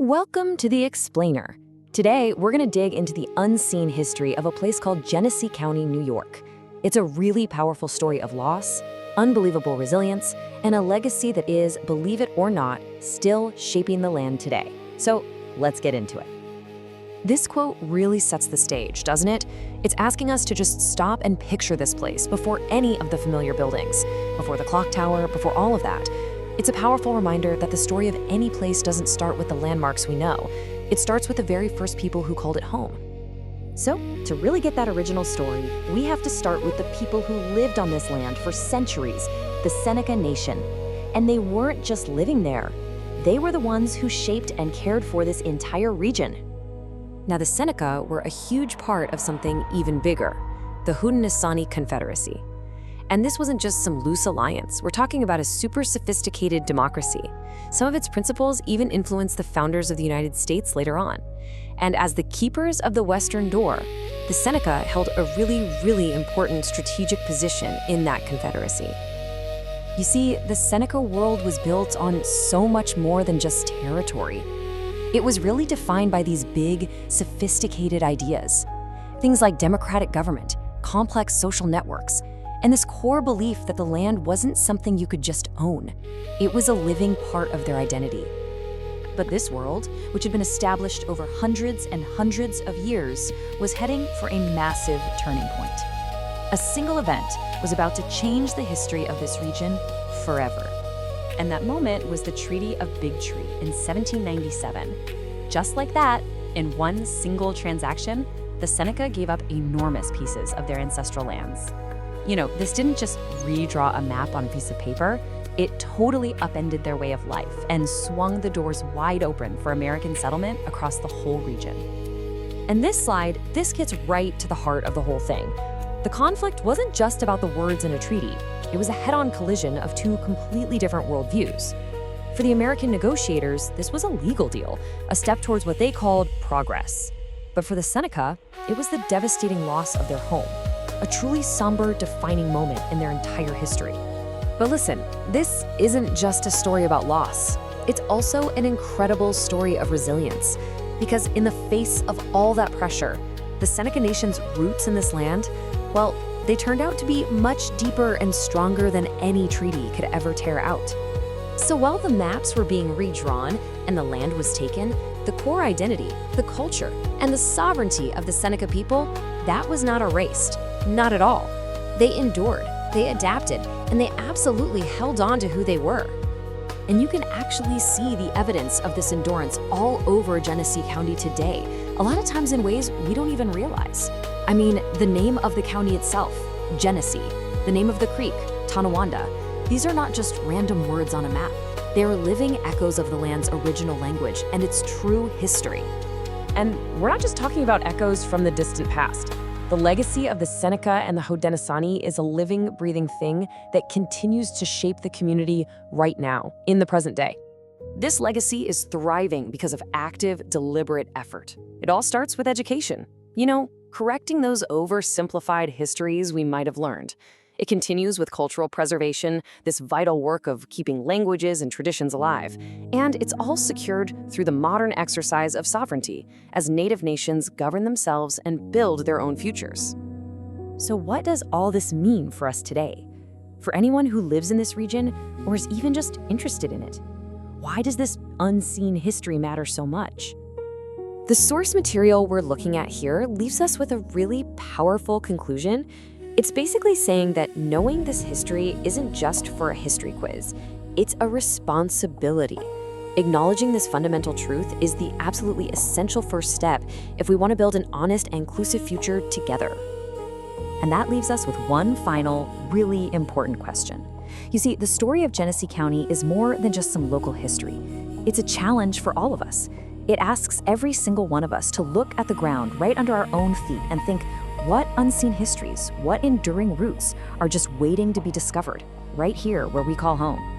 Welcome to The Explainer. Today, we're going to dig into the unseen history of a place called Genesee County, New York. It's a really powerful story of loss, unbelievable resilience, and a legacy that is, believe it or not, still shaping the land today. So let's get into it. This quote really sets the stage, doesn't it? It's asking us to just stop and picture this place before any of the familiar buildings, before the clock tower, before all of that. It's a powerful reminder that the story of any place doesn't start with the landmarks we know. It starts with the very first people who called it home. So, to really get that original story, we have to start with the people who lived on this land for centuries, the Seneca Nation. And they weren't just living there. They were the ones who shaped and cared for this entire region. Now, the Seneca were a huge part of something even bigger, the Haudenosaunee Confederacy. And this wasn't just some loose alliance. We're talking about a super sophisticated democracy. Some of its principles even influenced the founders of the United States later on. And as the keepers of the Western door, the Seneca held a really important strategic position in that confederacy. You see, the Seneca world was built on so much more than just territory. It was really defined by these big, sophisticated ideas. Things like democratic government, complex social networks, and this core belief that the land wasn't something you could just own. It was a living part of their identity. But this world, which had been established over hundreds and hundreds of years, was heading for a massive turning point. A single event was about to change the history of this region forever. And that moment was the Treaty of Big Tree in 1797. Just like that, in one single transaction, the Seneca gave up enormous pieces of their ancestral lands. You know, this didn't just redraw a map on a piece of paper, it totally upended their way of life and swung the doors wide open for American settlement across the whole region. And this gets right to the heart of the whole thing. The conflict wasn't just about the words in a treaty, it was a head-on collision of two completely different worldviews. For the American negotiators, this was a legal deal, a step towards what they called progress. But for the Seneca, it was the devastating loss of their home. A truly somber, defining moment in their entire history. But listen, this isn't just a story about loss. It's also an incredible story of resilience. Because in the face of all that pressure, the Seneca Nation's roots in this land, well, they turned out to be much deeper and stronger than any treaty could ever tear out. So while the maps were being redrawn and the land was taken, the core identity, the culture, and the sovereignty of the Seneca people, that was not erased. Not at all. They endured, they adapted, and they absolutely held on to who they were. And you can actually see the evidence of this endurance all over Genesee County today, a lot of times in ways we don't even realize. I mean, the name of the county itself, Genesee, the name of the creek, Tonawanda, these are not just random words on a map. They are living echoes of the land's original language and its true history. And we're not just talking about echoes from the distant past. The legacy of the Seneca and the Haudenosaunee is a living, breathing thing that continues to shape the community right now, in the present day. This legacy is thriving because of active, deliberate effort. It all starts with education. You know, correcting those oversimplified histories we might have learned. It continues with cultural preservation, this vital work of keeping languages and traditions alive. And it's all secured through the modern exercise of sovereignty, as native nations govern themselves and build their own futures. So what does all this mean for us today? For anyone who lives in this region, or is even just interested in it? Why does this unseen history matter so much? The source material we're looking at here leaves us with a really powerful conclusion. It's basically saying that knowing this history isn't just for a history quiz, it's a responsibility. Acknowledging this fundamental truth is the absolutely essential first step if we want to build an honest and inclusive future together. And that leaves us with one final, really important question. You see, the story of Genesee County is more than just some local history. It's a challenge for all of us. It asks every single one of us to look at the ground right under our own feet and think, what unseen histories, what enduring roots are just waiting to be discovered right here where we call home?